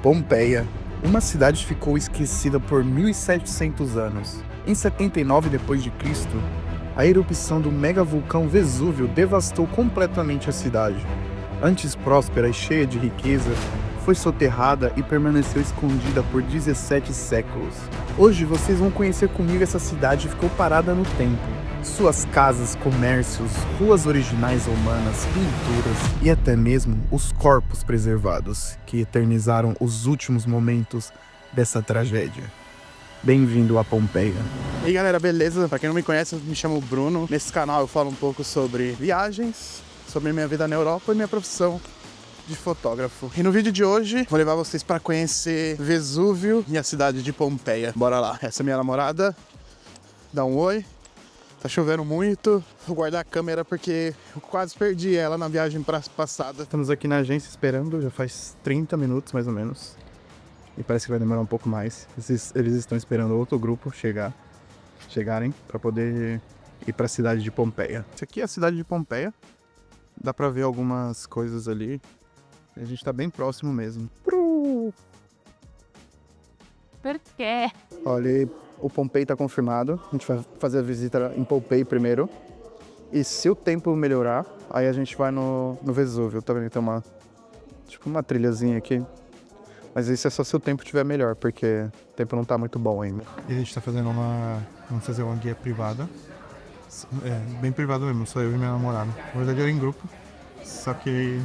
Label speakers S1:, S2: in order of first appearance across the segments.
S1: Pompeia. Uma cidade ficou esquecida por 1700 anos. Em 79 d.C., a erupção do megavulcão Vesúvio devastou completamente a cidade. Antes próspera e cheia de riqueza, foi soterrada e permaneceu escondida por 17 séculos. Hoje vocês vão conhecer comigo essa cidade que ficou parada no tempo. Suas casas, comércios, ruas originais romanas, pinturas e até mesmo os corpos preservados, que eternizaram os últimos momentos dessa tragédia. Bem-vindo a Pompeia.
S2: E aí galera, beleza? Pra quem não me conhece, eu me chamo Bruno. Nesse canal eu falo um pouco sobre viagens, sobre minha vida na Europa e minha profissão de fotógrafo. E no vídeo de hoje, vou levar vocês pra conhecer Vesúvio e a cidade de Pompeia. Bora lá. Essa é minha namorada. Dá um oi. Tá chovendo muito. Vou guardar a câmera porque eu quase perdi ela na viagem passada. Estamos aqui na agência esperando, já faz 30 minutos mais ou menos. E parece que vai demorar um pouco mais. Eles estão esperando outro grupo chegarem para poder ir para a cidade de Pompeia. Isso aqui é a cidade de Pompeia. Dá para ver algumas coisas ali. A gente tá bem próximo mesmo.
S3: Por quê?
S2: Olha, o Pompeia tá confirmado. A gente vai fazer a visita em Pompeia primeiro. E se o tempo melhorar, aí a gente vai no Vesúvio. Tá vendo que tem uma trilhazinha aqui. Mas isso é só se o tempo estiver melhor, porque o tempo não tá muito bom ainda. E a gente tá fazendo vamos fazer uma guia privada. Bem privada mesmo, só eu e minha namorada. Na verdade era em grupo, só que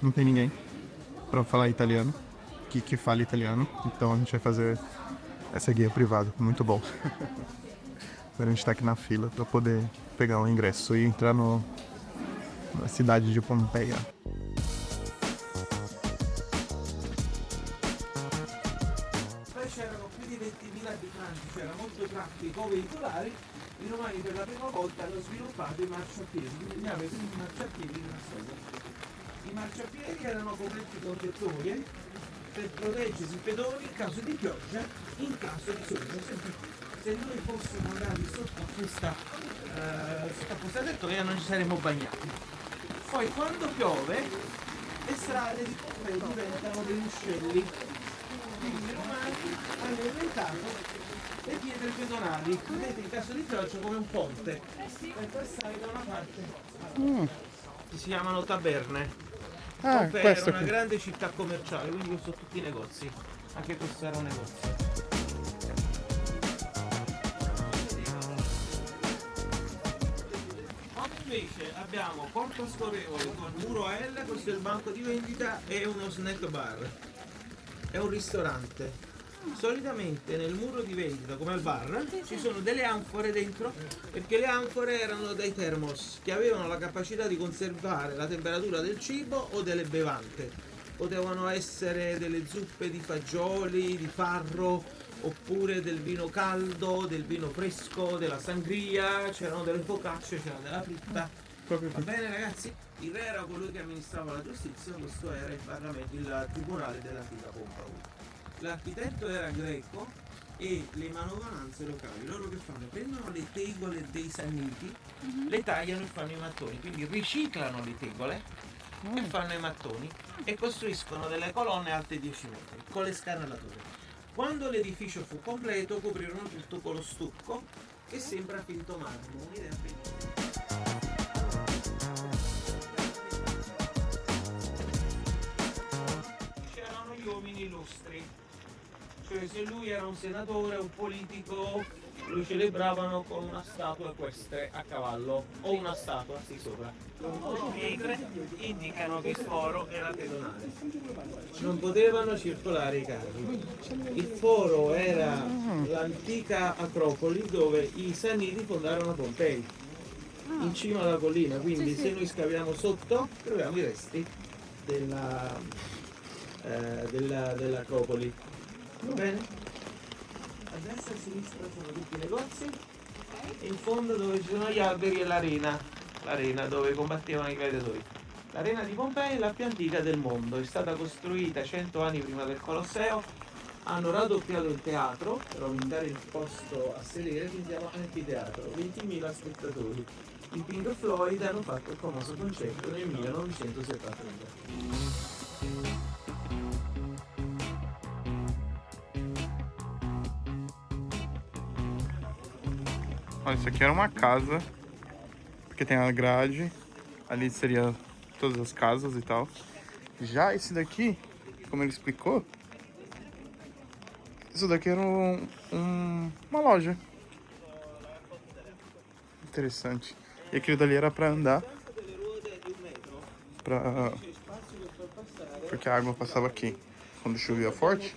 S2: não tem ninguém pra falar italiano, que fala italiano. Então a gente vai fazer essa guia privada, muito bom. Agora a gente tá aqui na fila pra poder pegar o ingresso e entrar na cidade de Pompeia.
S4: C'erano più di 20.000 abitanti, c'era molto traffico veicolare, i romani per la prima volta hanno sviluppato i marciapiedi, bisognava i primi marciapiedi della storia. I marciapiedi erano coperti con tettoie per proteggersi i pedoni in caso di pioggia, in caso di sole. Se noi fossimo andati sotto a questa tettoia non ci saremmo bagnati. Poi quando piove le strade di Pompei diventano degli uscelli. Quindi i romani hanno inventato le pietre pedonali, vedete in caso di pioggia come un ponte per passare da una parte all'altra. Si chiamano taberne. Pompei era una grande città commerciale, quindi questi sono tutti i negozi. Anche questo era un negozio. Invece abbiamo porta scorrevole con muro a L, questo è il banco di vendita e uno snack bar. È un ristorante. Solitamente nel muro di vendita, come al bar, ci sono delle anfore dentro, perché le anfore erano dei thermos che avevano la capacità di conservare la temperatura del cibo o delle bevande. Potevano essere delle zuppe di fagioli, di farro, oppure del vino caldo, del vino fresco, della sangria, c'erano delle focacce, c'era della fritta. Va bene ragazzi? Il re era colui che amministrava la giustizia, questo era il tribunale della Fida Pompei. L'architetto era greco e le manovalanze locali, loro che fanno? Prendono le tegole dei sanniti, le tagliano e fanno i mattoni, quindi riciclano le tegole e fanno i mattoni e costruiscono delle colonne alte 10 metri con le scanalature. Quando l'edificio fu completo coprirono tutto con lo stucco che sembra finto marmo, un'idea bellissima. Gli uomini illustri, cioè se lui era un senatore, un politico, lo celebravano con una statua equestre a cavallo o una statua sì sopra. Le pietre indicano che il foro era pedonale, non potevano circolare i carri. Il foro era l'antica acropoli dove i Sanniti fondarono Pompei, in cima alla collina, quindi se noi scaviamo sotto troviamo i resti dell'acropoli. Va bene? A destra e a sinistra sono tutti i negozi e in fondo dove ci sono gli alberi è l'arena dove combattevano i gladiatori. L'arena di Pompei è la più antica del mondo, è stata costruita 100 anni prima del Colosseo, hanno raddoppiato il teatro per aumentare il posto a sedere, quindi si chiama anfiteatro, 20.000 spettatori. I Pink Floyd hanno fatto il famoso concerto nel 1973.
S2: Olha, isso aqui era uma casa, porque tem a grade, ali seria todas as casas e tal. Já esse daqui, como ele explicou, isso daqui era uma loja. Interessante. E aquilo dali era pra andar, porque a água passava aqui quando chovia forte.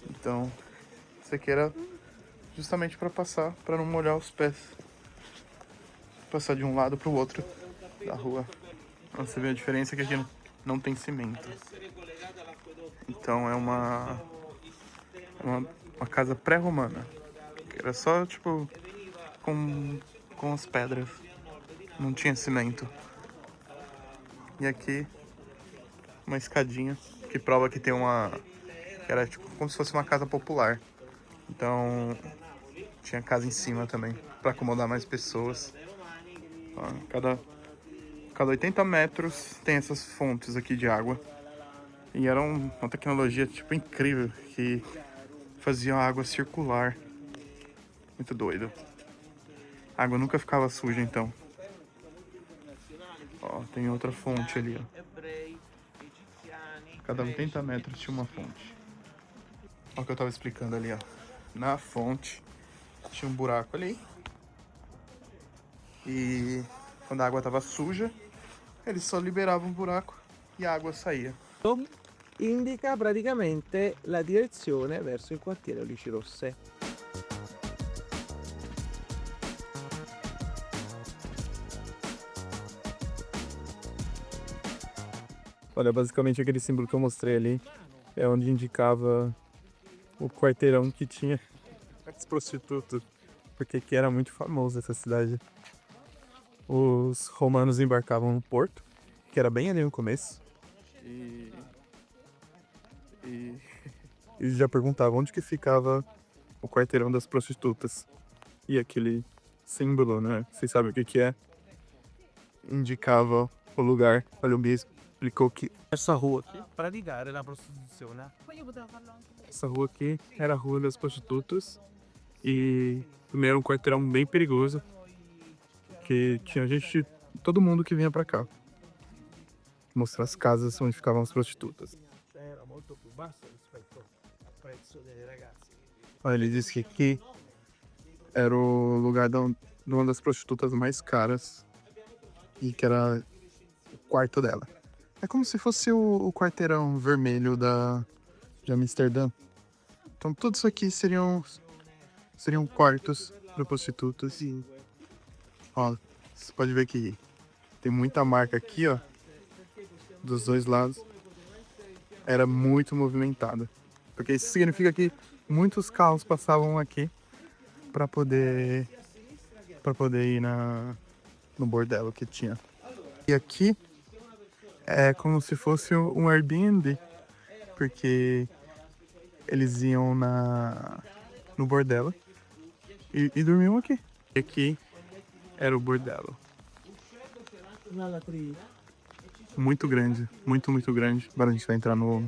S2: Então, isso aqui era justamente para passar, para não molhar os pés. Passar de um lado para o outro da rua. Então, você vê a diferença que aqui não tem cimento. Então é uma casa pré-romana. Era só tipo com as pedras. Não tinha cimento. E aqui uma escadinha que prova que tem que era tipo como se fosse uma casa popular. Então tinha casa em cima também para acomodar mais pessoas. Ó, cada 80 metros tem essas fontes aqui de água. E era uma tecnologia tipo incrível que fazia a água circular. Muito doido. A água nunca ficava suja então. Ó, tem outra fonte ali, ó. Cada 80 metros tinha uma fonte. Olha o que eu tava explicando ali, ó. Na fonte tinha um buraco ali. E quando a água tava suja, eles só liberavam o buraco e a água saía.
S5: Indica praticamente la direzione verso il quartiere Olici Rosse.
S1: Olha, basicamente aquele símbolo que eu mostrei ali é onde indicava o quarteirão que tinha as prostitutas, porque aqui era muito famoso essa cidade. Os romanos embarcavam no porto, que era bem ali no começo, e eles já perguntavam onde que ficava o quarteirão das prostitutas. E aquele símbolo, né? Vocês sabem o que que é? Indicava o lugar. Olha, o bispo explicou que essa rua aqui,
S5: Praticare la prostituzione.
S1: essa rua aqui era a rua das prostitutas. E também era um quarteirão bem perigoso, que tinha gente, todo mundo que vinha pra cá mostrar as casas onde ficavam as prostitutas.
S5: Era molto più basso rispetto al prezzo delle ragazze.
S1: Olha, ele disse que aqui era o lugar de uma das prostitutas mais caras e que era o quarto dela. É como se fosse o quarteirão vermelho de Amsterdã. Então tudo isso aqui seriam quartos para prostitutas. E ó, você pode ver que tem muita marca aqui, ó, dos dois lados. Era muito movimentada, porque isso significa que muitos carros passavam aqui para poder ir no bordelo que tinha. E aqui é como se fosse um Airbnb, porque eles iam no bordelo e dormiam aqui. E aqui era o bordelo. Muito grande, muito grande. Agora a gente vai entrar no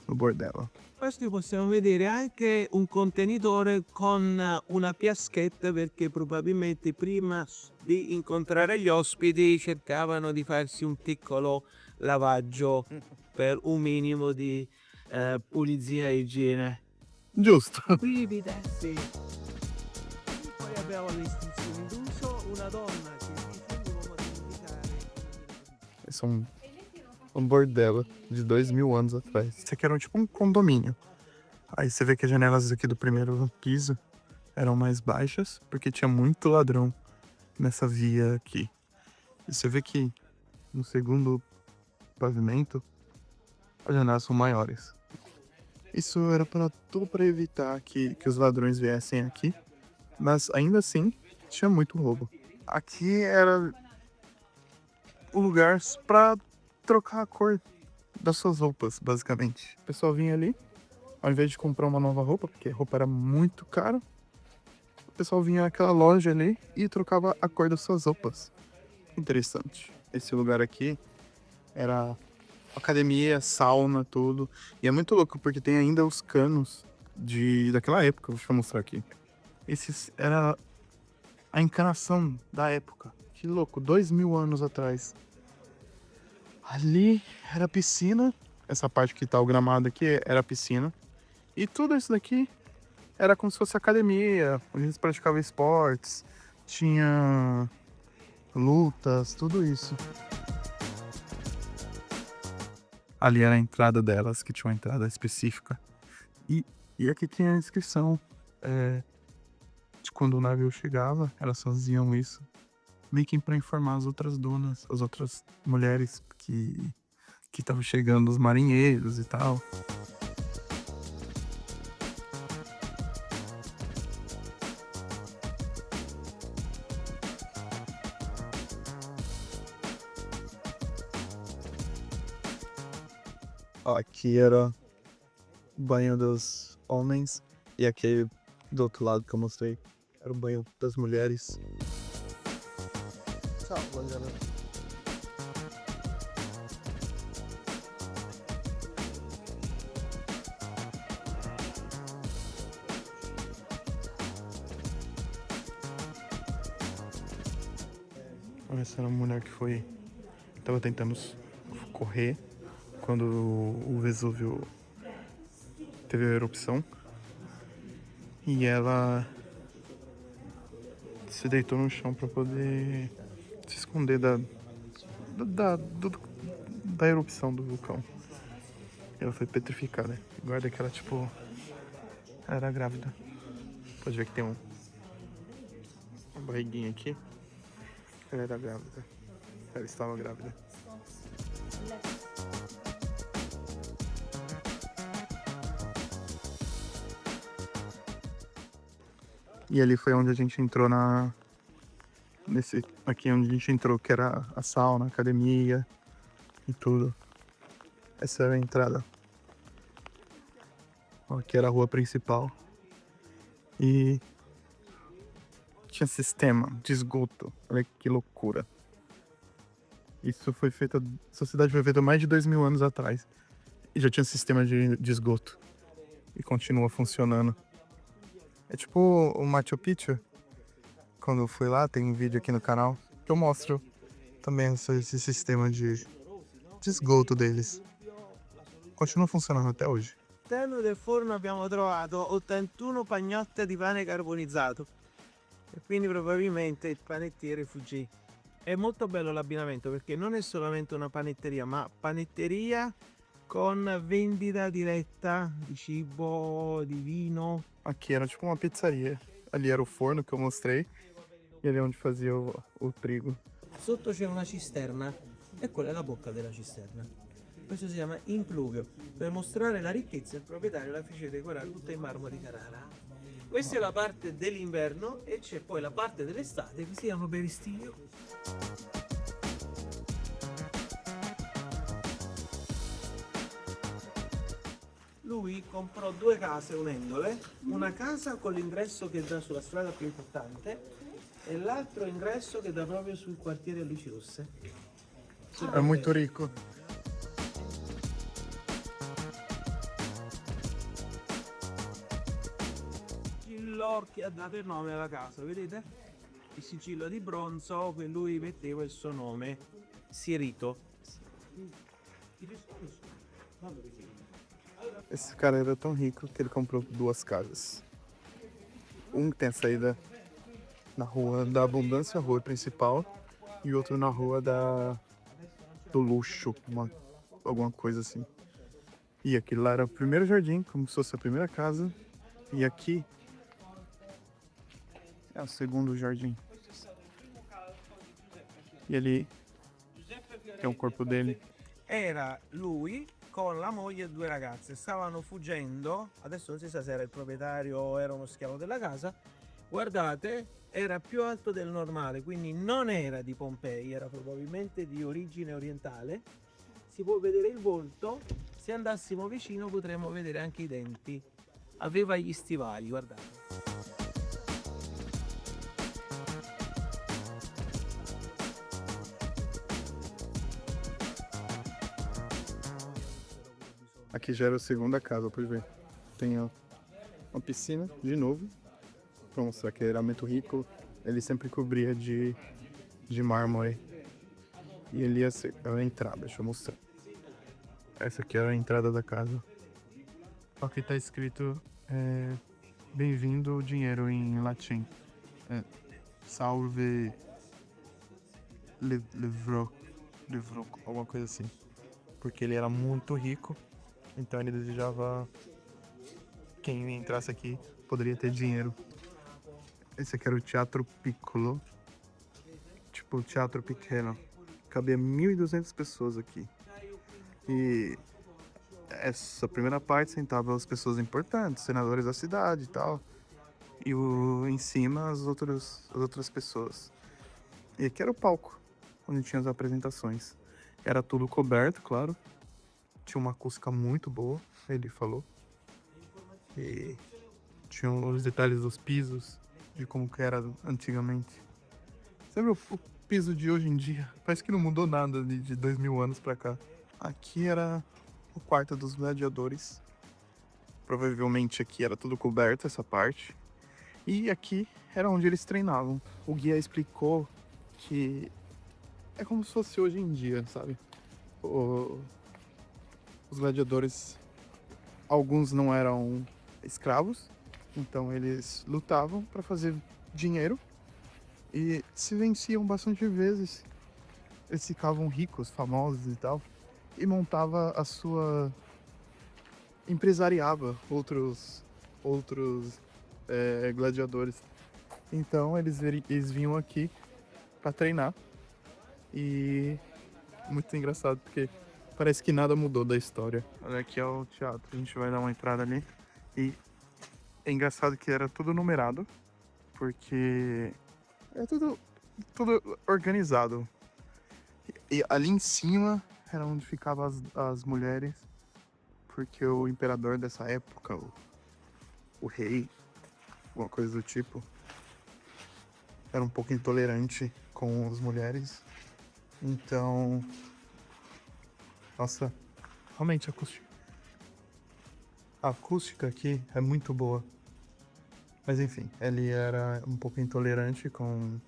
S1: bordello.
S5: Questo possiamo vedere anche un contenitore con una piaschetta perché probabilmente prima di incontrare gli ospiti cercavano di farsi un piccolo lavaggio per un minimo di pulizia e igiene.
S1: Giusto.
S5: Qui evidenzi. Poi abbiamo le istruzioni d'uso, una donna che difende l'uomo di indicare.
S1: Esse é um bordelo de 2000 anos atrás. Isso aqui era tipo um condomínio. Aí você vê que as janelas aqui do primeiro piso eram mais baixas, porque tinha muito ladrão nessa via aqui. E você vê que no segundo pavimento as janelas são maiores. Isso era tudo para evitar que os ladrões viessem aqui, mas ainda assim tinha muito roubo. Aqui era o lugar para trocar a cor das suas roupas, basicamente. O pessoal vinha ali, ao invés de comprar uma nova roupa, porque a roupa era muito cara, o pessoal vinha naquela loja ali e trocava a cor das suas roupas. Interessante. Esse lugar aqui era academia, sauna, tudo. E é muito louco, porque tem ainda os canos daquela época. Deixa eu mostrar aqui.
S2: Esse era a encanação da época. Que louco, 2000 anos atrás. Ali era a piscina. Essa parte que tá o gramado aqui era a piscina. E tudo isso daqui era como se fosse academia, onde eles praticavam esportes. Tinha lutas, tudo isso. Ali era a entrada delas, que tinha uma entrada específica. E aqui tinha a inscrição. De quando o navio chegava, elas faziam isso. Meio que pra informar as outras donas, as outras mulheres que estavam chegando, os marinheiros e tal. Ó, aqui era o banho dos homens e aquele do outro lado que eu mostrei era o banho das mulheres. Ciao, buongiorno. Essa era uma mulher que tava tentando correr quando o Vesúvio teve a erupção. E ela se deitou no chão para poder se esconder da erupção do vulcão. Ela foi petrificada. Guarda que ela, ela era grávida. Pode ver que tem uma barriguinha aqui. Ela era grávida. Ela estava grávida. E ali foi onde a gente entrou aqui onde a gente entrou, que era a sauna, a academia e tudo. Essa era a entrada. Aqui era a rua principal. E tinha sistema de esgoto. Olha que loucura. Essa cidade foi feita mais de 2000 anos atrás. E já tinha sistema de esgoto. E continua funcionando. É tipo o Machu Picchu. Quando eu fui lá, tem um vídeo aqui no canal que eu mostro também esse sistema de esgoto deles. Continua funzionando até hoje.
S5: All'interno del forno abbiamo trovato 81 pagnotte di pane carbonizzato e quindi probabilmente il panettiere fuggì. È molto bello l'abbinamento perché non è solamente una panetteria, ma panetteria con vendita diretta di cibo, di vino.
S2: Aqui era tipo uma pizzaria. Ali era o forno que eu mostrei. E ali é onde fazia o trigo.
S5: Sotto c'è una cisterna e quella è la bocca della cisterna. Questo si chiama implugio. Per mostrare la ricchezza il proprietario la fece decorare tutta in marmo di Carrara. Questa è la parte dell'inverno e c'è poi la parte dell'estate che si chiama Peristilio. Lui comprò due case unendole, una casa con l'ingresso che dà sulla strada più importante e l'altro ingresso che dà proprio sul quartiere a luci rosse.
S2: É muito rico.
S5: Sigillo che ha dato il nome alla casa, vedete? Il sigillo di bronzo che lui metteva il suo nome, Sirito.
S2: Esse cara era tão rico que ele comprou duas casas. Um que tem a saída na rua da Abundância, a rua principal, e outro na rua do luxo, alguma coisa assim. E aquele lá era o primeiro jardim, como se fosse a primeira casa. E aqui é o jardim. E ali tem o corpo dele.
S5: Era lui con la moglie e due ragazze, stavano fuggendo, adesso non si sa se era il proprietario o era uno schiavo della casa. Guardate, era più alto del normale, quindi non era di Pompei, era probabilmente di origine orientale. Si può vedere il volto, se andassimo vicino potremmo vedere anche i denti. Aveva gli stivali, guardate.
S2: Aqui já era a segunda casa, pode ver. Tem uma piscina, de novo.
S1: pra mostrar que ele era muito rico, ele sempre cobria de mármore. E ele ia ser a entrada, deixa eu mostrar. Essa aqui era a entrada da casa. Aqui tá escrito bem-vindo dinheiro em latim. Salve livro, alguma coisa assim. Porque ele era muito rico, então ele desejava quem entrasse aqui poderia ter dinheiro. Esse aqui era o Teatro Piccolo, tipo teatro pequeno. Cabia 1.200 pessoas aqui. E essa primeira parte sentava as pessoas importantes, senadores da cidade e tal. E em cima as outras pessoas. E aqui era o palco, onde tinha as apresentações. Era tudo coberto, claro. Tinha uma acústica muito boa, ele falou. E tinha os detalhes dos pisos, de como que era antigamente. Você viu o piso de hoje em dia? Parece que não mudou nada de 2000 anos pra cá. Aqui era o quarto dos gladiadores. Provavelmente aqui era tudo coberto, essa parte. E aqui era onde eles treinavam. O guia explicou que é como se fosse hoje em dia, sabe? Os gladiadores, alguns não eram escravos, então eles lutavam para fazer dinheiro e se venciam bastante vezes. Eles ficavam ricos, famosos e tal, e montava a sua... empresariava outros gladiadores. Então eles vinham aqui para treinar e muito engraçado porque parece que nada mudou da história. Olha, aqui é o teatro, a gente vai dar uma entrada ali e é engraçado que era tudo numerado porque é tudo organizado. E ali em cima era onde ficavam as mulheres, porque o imperador dessa época, o rei, alguma coisa do tipo, era um pouco intolerante com as mulheres. Então, nossa, realmente a acústica aqui é muito boa. Mas enfim, ele era um pouco intolerante com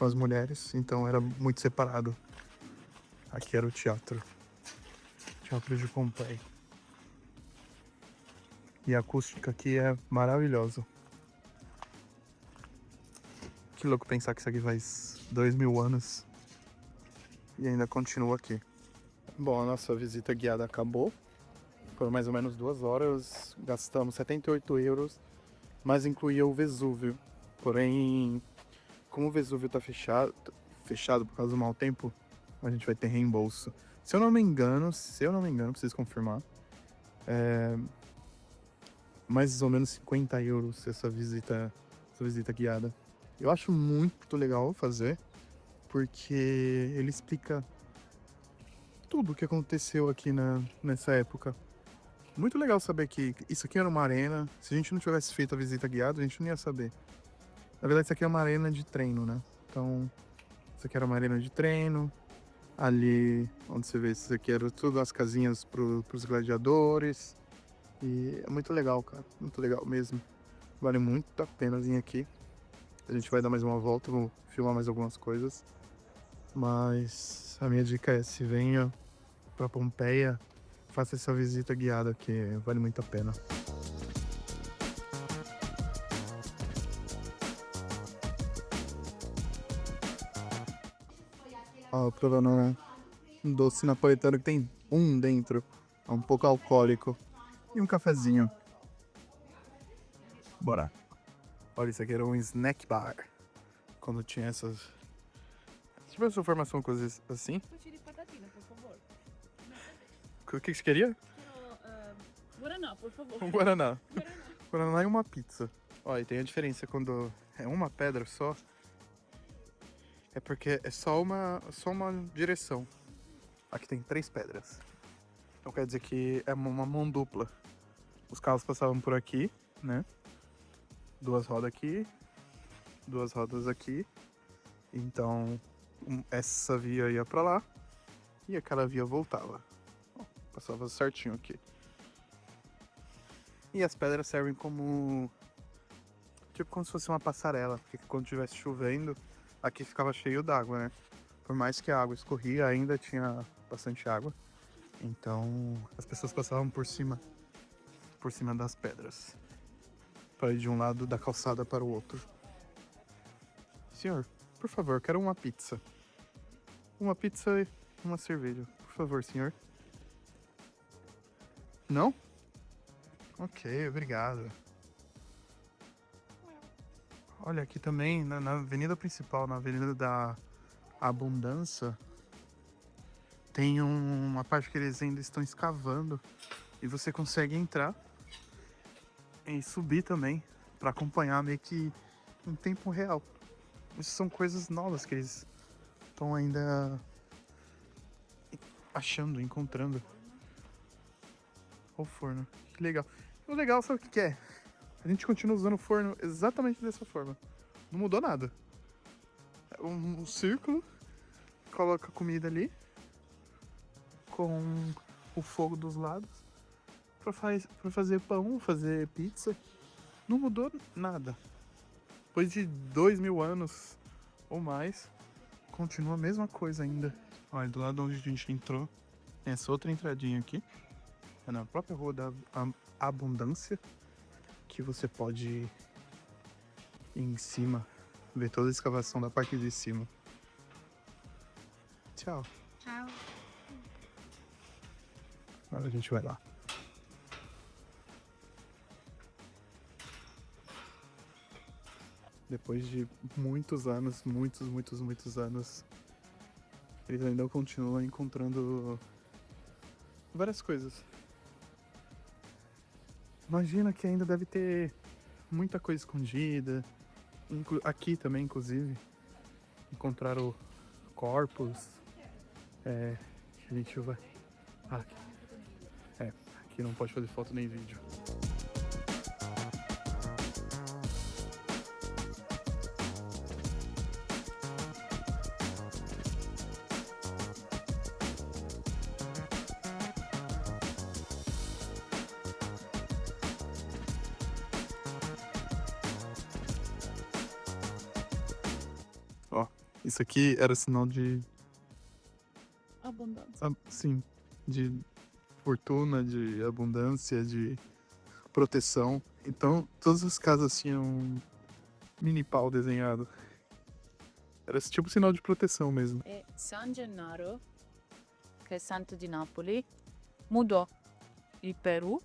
S1: as mulheres, então era muito separado. Aqui era o teatro de Pompeii. E a acústica aqui é maravilhosa. Que louco pensar que isso aqui faz 2000 anos e ainda continua aqui. Bom, a nossa visita guiada acabou. Foram mais ou menos 2 horas, gastamos 78 euros, mas incluía o Vesúvio. Porém, como o Vesúvio tá fechado por causa do mau tempo, a gente vai ter reembolso. Se eu não me engano, preciso confirmar, mais ou menos 50 euros essa visita guiada. Eu acho muito legal fazer, porque ele explica tudo o que aconteceu aqui nessa época. Muito legal saber que isso aqui era uma arena. Se a gente não tivesse feito a visita guiada, a gente não ia saber. Na verdade, isso aqui é uma arena de treino, né? Então, isso aqui era uma arena de treino. Ali, onde você vê, isso aqui era tudo as casinhas pros gladiadores. E é muito legal, cara. Muito legal mesmo. Vale muito a pena vir aqui. A gente vai dar mais uma volta, vou filmar mais algumas coisas. Mas a minha dica é, se venha pra Pompeia, faça essa visita guiada que vale muito a pena. Ó, provando um doce napolitano que tem dentro. É um pouco alcoólico. E um cafezinho. Bora. Olha, isso aqui era um snack bar. Quando tinha essas... Se tivesse uma formação coisas assim.
S3: Sushi di patatina, por favor.
S1: O que você queria?
S3: Guaraná, por favor.
S1: Um Guaraná. Guaraná e uma pizza. Olha, e tem a diferença quando é uma pedra só. É porque é só uma direção. Aqui tem 3 pedras. Então quer dizer que é uma mão dupla. Os carros passavam por aqui, né? 2 rodas aqui, 2 rodas aqui. Então essa via ia pra lá e aquela via voltava. Ó, passava certinho aqui. E as pedras servem como tipo como se fosse uma passarela, porque quando estivesse chovendo, aqui ficava cheio d'água, né? Por mais que a água escorria, ainda tinha bastante água. Então as pessoas passavam por cima das pedras, para ir de um lado da calçada para o outro. Senhor, por favor, quero uma pizza. Uma pizza e uma cerveja. Por favor, senhor. Não? Ok, obrigado. Olha, aqui também, na avenida principal, na avenida da Abundância, tem uma parte que eles ainda estão escavando. E você consegue entrar e subir também, para acompanhar meio que em tempo real. Isso são coisas novas que eles estão ainda achando, encontrando. Olha o forno, que legal. O legal, sabe o que é? A gente continua usando o forno exatamente dessa forma. Não mudou nada. É um círculo, coloca a comida ali, com o fogo dos lados, pra fazer pão, fazer pizza. Não mudou nada. Depois de 2000 anos ou mais, continua a mesma coisa ainda. Olha, do lado onde a gente entrou, tem essa outra entradinha aqui. É na própria Rua da Abundância, que você pode ir em cima, ver toda a escavação da parte de cima. Tchau.
S3: Ciao.
S1: Agora a gente vai lá. Depois de muitos anos, muitos anos, eles ainda continuam encontrando várias coisas. Imagina que ainda deve ter muita coisa escondida. Aqui também, inclusive, encontraram corpos. A gente vai... aqui não pode fazer foto nem vídeo. Ó, isso aqui era sinal de...
S3: Abundância.
S1: sim, de fortuna, de abundância, de proteção. Então, todas as casas tinham um mini pau desenhado. Era esse tipo de sinal de proteção mesmo.
S3: E San Gennaro, che è santo di Napoli, mudò il Perù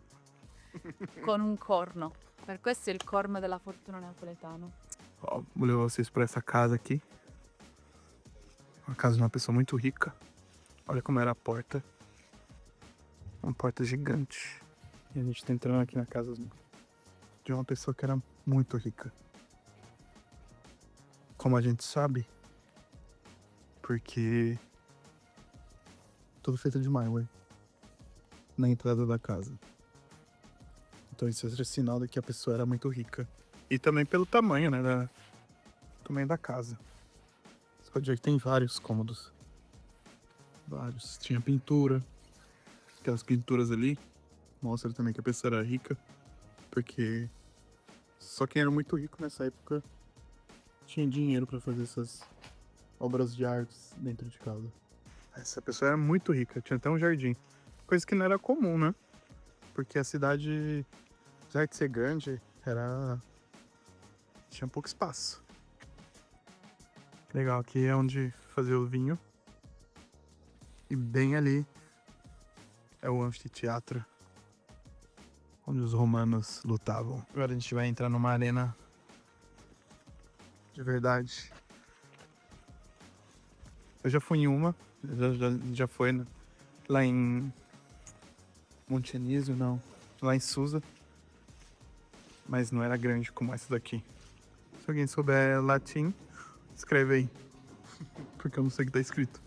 S3: con un corno. Per questo è il corno della fortuna napoletano.
S1: Ó, vou levar vocês pra essa casa aqui. Uma casa de uma pessoa muito rica. Olha como era a porta. Uma porta gigante. E a gente tá entrando aqui na casa de uma pessoa que era muito rica. Como a gente sabe? Porque tudo feito de mármore na entrada da casa. Então isso é sinal de que a pessoa era muito rica. E também pelo tamanho, né? Tamanho da casa. Você pode ver que tem vários cômodos. Vários. Tinha pintura. Aquelas pinturas ali. Mostra também que a pessoa era rica. Porque só quem era muito rico nessa época tinha dinheiro pra fazer essas obras de artes dentro de casa. Essa pessoa era muito rica. Tinha até um jardim. Coisa que não era comum, né? Porque a cidade, apesar de ser grande, tinha pouco espaço. Legal, aqui é onde fazer o vinho. E bem ali é o anfiteatro onde os romanos lutavam. Agora a gente vai entrar numa arena de verdade. Eu já fui em uma, já foi lá em Montenísio, não, lá em Susa. Mas não era grande como essa daqui. Se alguém souber latim, escreve aí. Porque eu não sei o que tá escrito.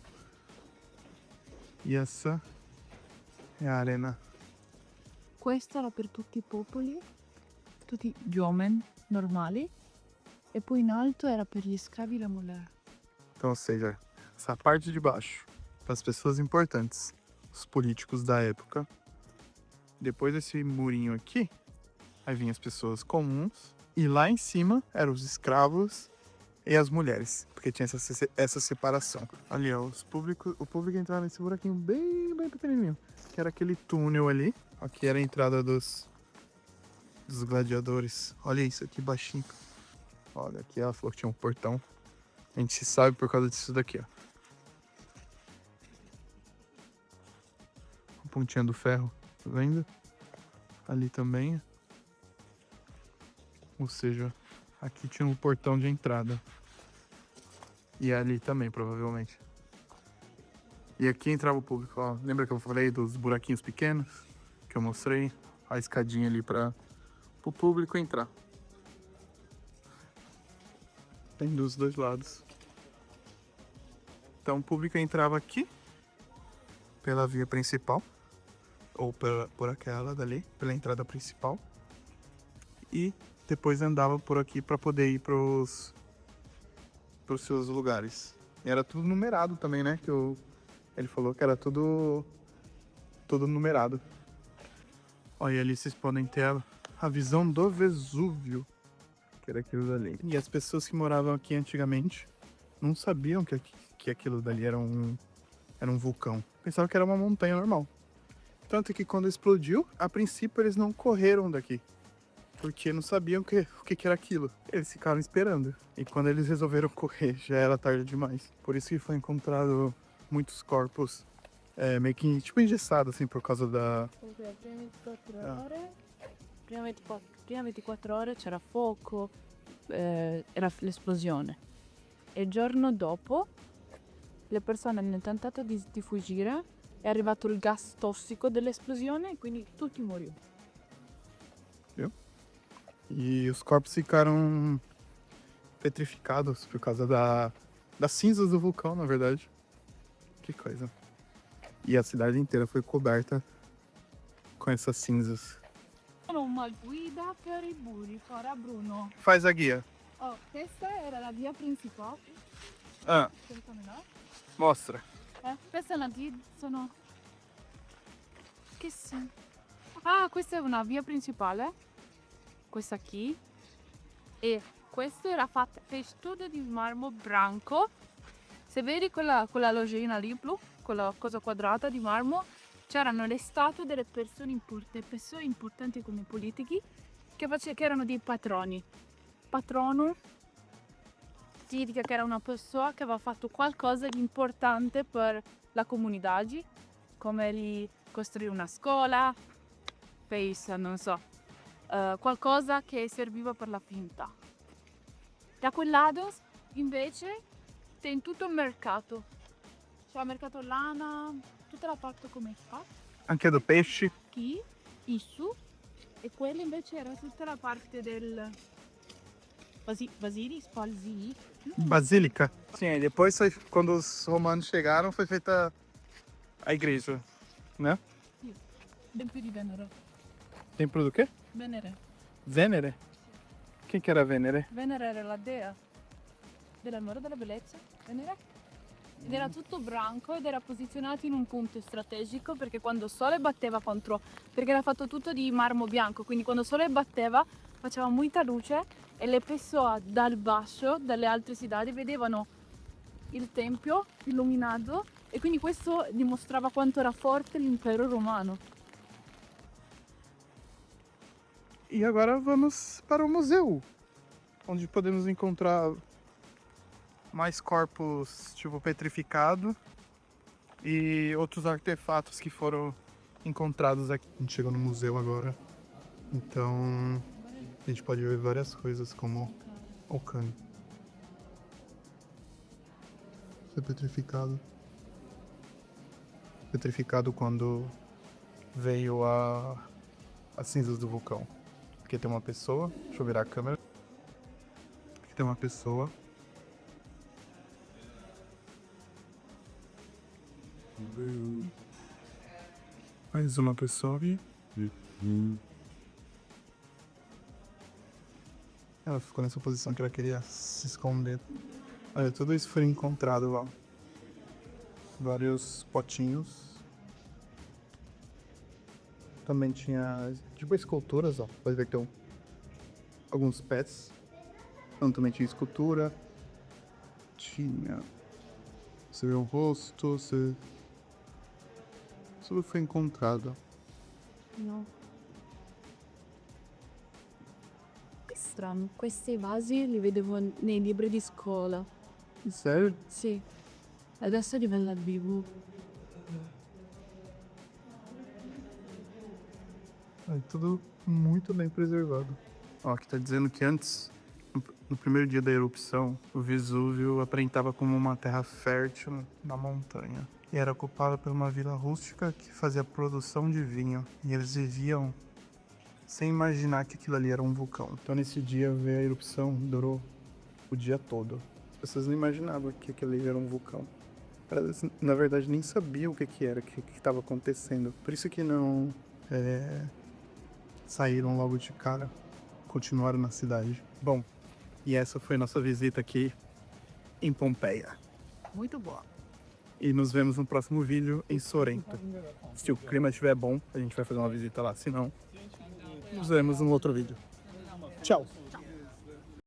S1: E essa é a arena.
S3: Questo era per tutti i popoli, tutti gli uomini normali, e poi in alto era per gli scavi e la mulher.
S1: Então, ou seja, essa parte de baixo, para as pessoas importantes, os políticos da época. Depois desse murinho aqui, aí vinham as pessoas comuns. E lá em cima eram os escravos e as mulheres, porque tinha essa separação. Ali, ó, o público entrava nesse buraquinho bem pequenininho, que era aquele túnel ali. Aqui era a entrada dos gladiadores. Olha isso aqui baixinho. Olha, aqui ela falou que tinha um portão. A gente sabe por causa disso daqui, ó. A pontinha do ferro, tá vendo? Ali também. Ou seja, aqui tinha um portão de entrada. E ali também, provavelmente. E aqui entrava o público, ó. Lembra que eu falei dos buraquinhos pequenos? Que eu mostrei? A escadinha ali para o público entrar. Tem dos dois lados. Então o público entrava aqui pela via principal, ou por aquela dali, pela entrada principal, e depois andava por aqui para poder ir pros seus lugares. E era tudo numerado também, né? Ele falou que era tudo numerado. Olha, ali vocês podem ter a visão do Vesúvio, que era aquilo dali. E as pessoas que moravam aqui antigamente não sabiam que aquilo dali era um vulcão. Pensavam que era uma montanha normal. Tanto que quando explodiu, a princípio eles não correram daqui, porque não sabiam o que era aquilo. Eles ficaram esperando. E quando eles resolveram correr, já era tarde demais. Por isso que foi encontrado muitos corpos meio que tipo engessados, assim, por causa da...
S3: Prima 24 ore c'era fuoco, era l'esplosione. E il giorno dopo le persone hanno tentato di fuggire, è arrivato il gas tossico dell'esplosione e quindi tutti morirono.
S1: E os corpos ficaram petrificados por causa das cinzas do vulcão, na verdade. Que coisa. E a cidade inteira foi coberta com essas cinzas.
S3: Sono una guida per i buri, ora Bruno.
S1: Faz a guia.
S3: Oh, questa era la via principale.
S1: Ah, mostra.
S3: Questa è una via, sono... Che sono? Ah, questa è una via principale. Questa qui. E questo era fece tutto di marmo bianco. Se vedi quella loggia lì blu, quella cosa quadrata di marmo, c'erano le statue delle persone importanti come politici che erano dei patroni. Patrono significa che era una persona che aveva fatto qualcosa di importante per la comunità, come costruire una scuola, non so, qualcosa che serviva per la finta. Da quel lato invece c'è tutto il mercato. C'è il mercato lana, tutta la parte come fa.
S1: Anche do peixe.
S3: Qui, isso. E quella invece era tutta la parte del
S1: Basílica. Sim, aí depois, quando os romanos chegaram, foi feita a igreja, né?
S3: Tempio di Venere.
S1: Templo do quê?
S3: Venere.
S1: Venere? Quem que era Venere?
S3: Venere era la dea dell'amore e della bellezza. Venere. Ed era tutto bianco ed era posizionato in un punto strategico perché quando il sole batteva perché era fatto tutto di marmo bianco, quindi quando il sole batteva faceva molta luce e le persone dal basso, dalle altre città, vedevano il tempio illuminato e quindi questo dimostrava quanto era forte l'impero romano.
S1: E agora vamos para o museu, onde podemos encontrar mais corpos tipo petrificado e outros artefatos que foram encontrados aqui. A gente chegou no museu agora, então a gente pode ver várias coisas como o cano. Foi petrificado quando veio as cinzas do vulcão. Aqui tem uma pessoa, deixa eu virar a câmera. Aqui tem uma pessoa. Mais uma pessoa aqui. Ela ficou nessa posição que ela queria se esconder. Olha, tudo isso foi encontrado lá. Vários potinhos. Também tinha tipo esculturas, ó. Pode ver que tem alguns pets. Então também tinha escultura. Tinha... Você vê o rosto, você... Tudo foi encontrado.
S3: No. Che strano, questi vasi li vedevo nei libri di scuola.
S1: Sério?
S3: Sì. Adesso li vedo al vivo.
S1: É tudo muito bem preservado. Ó, aqui tá dizendo que antes, no primeiro dia da erupção, o Vesúvio aparentava como uma terra fértil na montanha. E era ocupada por uma vila rústica que fazia produção de vinho. E eles viviam sem imaginar que aquilo ali era um vulcão. Então nesse dia ver a erupção durou o dia todo. As pessoas não imaginavam que aquilo ali era um vulcão. Elas, na verdade, nem sabiam o que era, o que estava acontecendo. Por isso que não saíram logo de cara. Continuaram na cidade. Bom, e essa foi nossa visita aqui em Pompeia.
S3: Muito boa.
S1: E nos vemos no próximo vídeo em Sorrento. Se o clima estiver bom, a gente vai fazer uma visita lá. Se não, nos vemos no outro vídeo. Tchau!